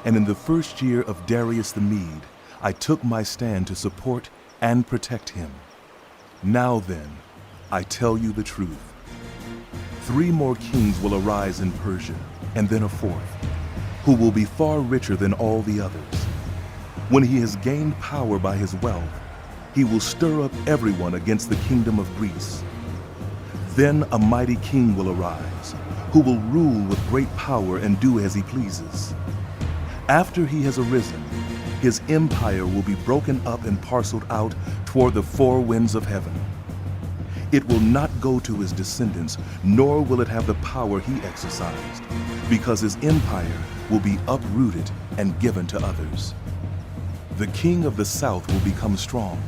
and in the first year of Darius the Mede, I took my stand to support and protect him. Now then, I tell you the truth. 3 more kings will arise in Persia, and then a 4th, who will be far richer than all the others. When he has gained power by his wealth, he will stir up everyone against the kingdom of Greece. Then a mighty king will arise, who will rule with great power and do as he pleases. After he has arisen, his empire will be broken up and parceled out toward the 4 winds of heaven. It will not go to his descendants, nor will it have the power he exercised, because his empire will be uprooted and given to others. The king of the south will become strong,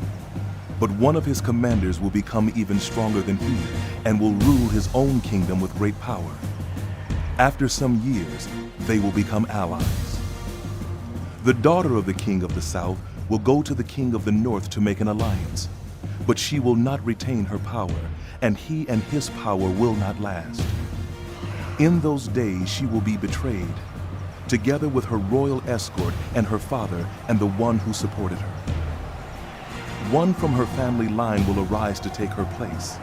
but one of his commanders will become even stronger than he and will rule his own kingdom with great power. After some years, they will become allies. The daughter of the king of the south will go to the king of the north to make an alliance, but she will not retain her power, and he and his power will not last. In those days she will be betrayed, together with her royal escort and her father and the one who supported her. One from her family line will arise to take her place.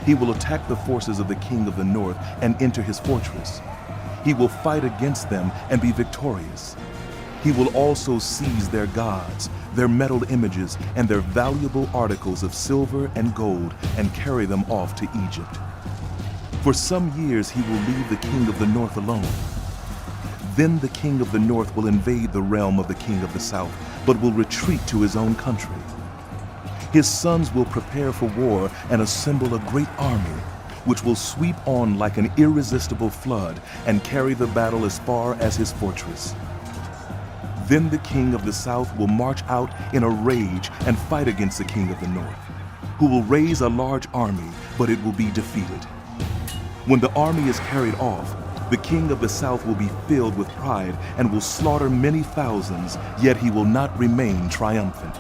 He will attack the forces of the king of the north and enter his fortress. He will fight against them and be victorious. He will also seize their gods, their metal images, and their valuable articles of silver and gold and carry them off to Egypt. For some years he will leave the king of the north alone. Then the king of the north will invade the realm of the king of the south, but will retreat to his own country. His sons will prepare for war and assemble a great army, which will sweep on like an irresistible flood and carry the battle as far as his fortress. Then the king of the south will march out in a rage and fight against the king of the north, who will raise a large army, but it will be defeated. When the army is carried off, the king of the south will be filled with pride and will slaughter many thousands, yet he will not remain triumphant.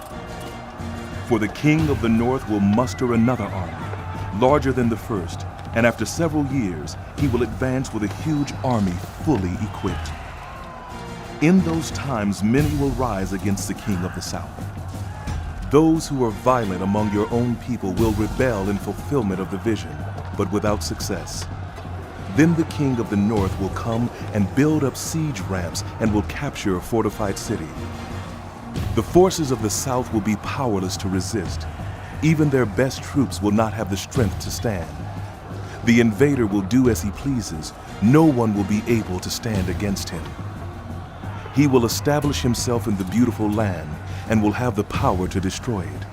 For the king of the north will muster another army, larger than the first, and after several years, he will advance with a huge army fully equipped. In those times, many will rise against the king of the south. Those who are violent among your own people will rebel in fulfillment of the vision, but without success. Then the king of the north will come and build up siege ramps and will capture a fortified city. The forces of the south will be powerless to resist. Even their best troops will not have the strength to stand. The invader will do as he pleases. No one will be able to stand against him. He will establish himself in the beautiful land and will have the power to destroy it.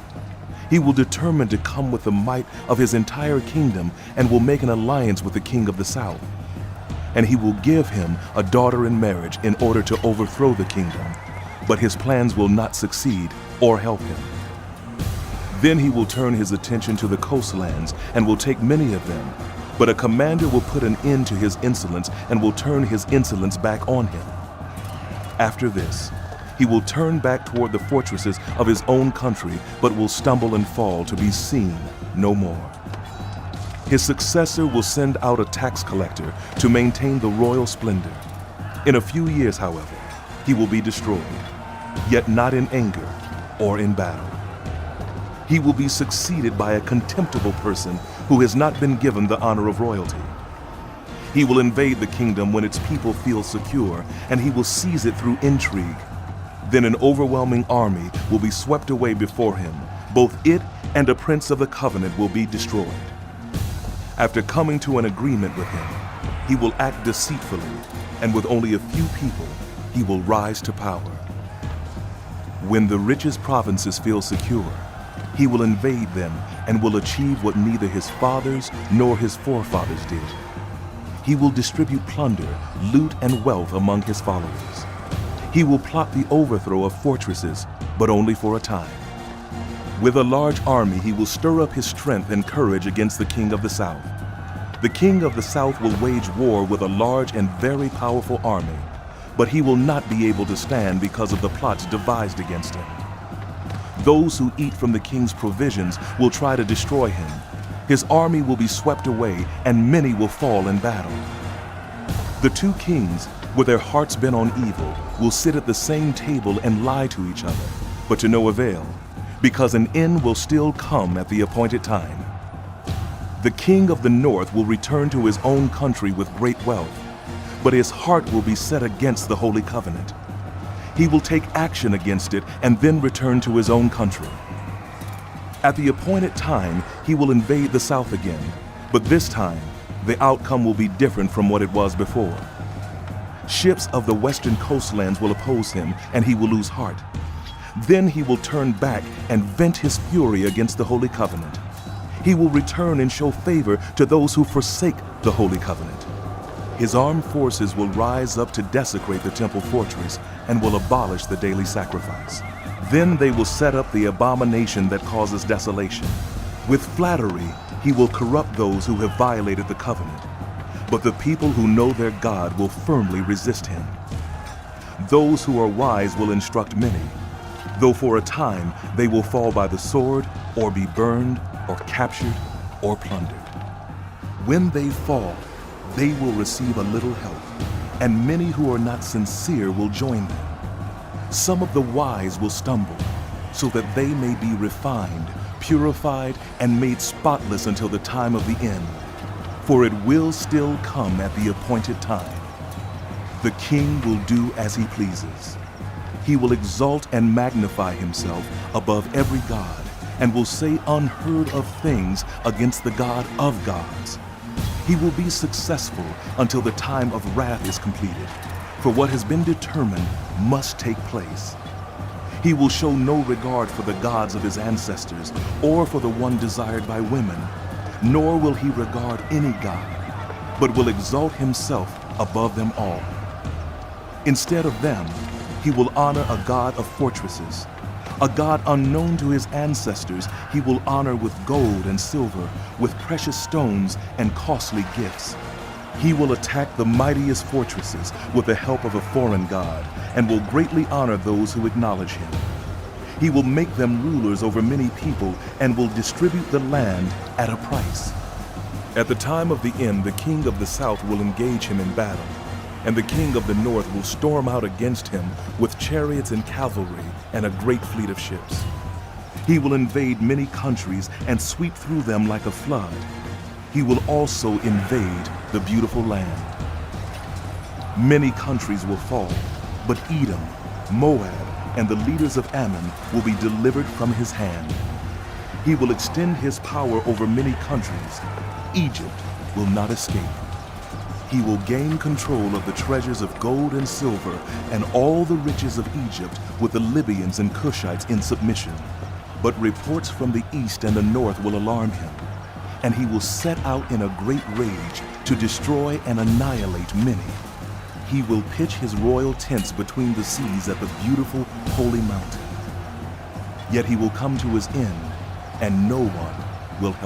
He will determine to come with the might of his entire kingdom and will make an alliance with the king of the south. And he will give him a daughter in marriage in order to overthrow the kingdom, but his plans will not succeed or help him. Then he will turn his attention to the coastlands and will take many of them, but a commander will put an end to his insolence and will turn his insolence back on him. After this, he will turn back toward the fortresses of his own country, but will stumble and fall to be seen no more. His successor will send out a tax collector to maintain the royal splendor. In a few years, however, he will be destroyed, yet not in anger or in battle. He will be succeeded by a contemptible person who has not been given the honor of royalty. He will invade the kingdom when its people feel secure, and he will seize it through intrigue. Then an overwhelming army will be swept away before him. Both it and a prince of the covenant will be destroyed. After coming to an agreement with him, he will act deceitfully, and with only a few people, he will rise to power. When the richest provinces feel secure, he will invade them and will achieve what neither his fathers nor his forefathers did. He will distribute plunder, loot, and wealth among his followers. He will plot the overthrow of fortresses, but only for a time. With a large army, he will stir up his strength and courage against the king of the south. The king of the south will wage war with a large and very powerful army, but he will not be able to stand because of the plots devised against him. Those who eat from the king's provisions will try to destroy him. His army will be swept away, and many will fall in battle. The 2 kings, with their hearts bent on evil, will sit at the same table and lie to each other, but to no avail, because an end will still come at the appointed time. The king of the north will return to his own country with great wealth, but his heart will be set against the Holy Covenant. He will take action against it and then return to his own country. At the appointed time, he will invade the south again, but this time, the outcome will be different from what it was before. Ships of the western coastlands will oppose him, and he will lose heart. Then he will turn back and vent his fury against the Holy Covenant. He will return and show favor to those who forsake the Holy Covenant. His armed forces will rise up to desecrate the temple fortress and will abolish the daily sacrifice. Then they will set up the abomination that causes desolation. With flattery, he will corrupt those who have violated the covenant. But the people who know their God will firmly resist him. Those who are wise will instruct many, though for a time they will fall by the sword, or be burned, or captured, or plundered. When they fall, they will receive a little help, and many who are not sincere will join them. Some of the wise will stumble, so that they may be refined, purified, and made spotless until the time of the end. For it will still come at the appointed time. The king will do as he pleases. He will exalt and magnify himself above every god, and will say unheard of things against the God of gods. He will be successful until the time of wrath is completed, for what has been determined must take place. He will show no regard for the gods of his ancestors, or for the one desired by women, nor will he regard any god, but will exalt himself above them all. Instead of them, he will honor a god of fortresses. A god unknown to his ancestors he will honor with gold and silver, with precious stones and costly gifts. He will attack the mightiest fortresses with the help of a foreign god, and will greatly honor those who acknowledge him. He will make them rulers over many people, and will distribute the land at a price. At the time of the end, the king of the south will engage him in battle, and the king of the north will storm out against him with chariots and cavalry and a great fleet of ships. He will invade many countries and sweep through them like a flood. He will also invade the beautiful land. Many countries will fall, but Edom, Moab, and the leaders of Ammon will be delivered from his hand. He will extend his power over many countries. Egypt will not escape. He will gain control of the treasures of gold and silver and all the riches of Egypt, with the Libyans and Cushites in submission. But reports from the east and the north will alarm him, and he will set out in a great rage to destroy and annihilate many. He will pitch his royal tents between the seas at the beautiful holy mountain. Yet he will come to his end, and no one will help.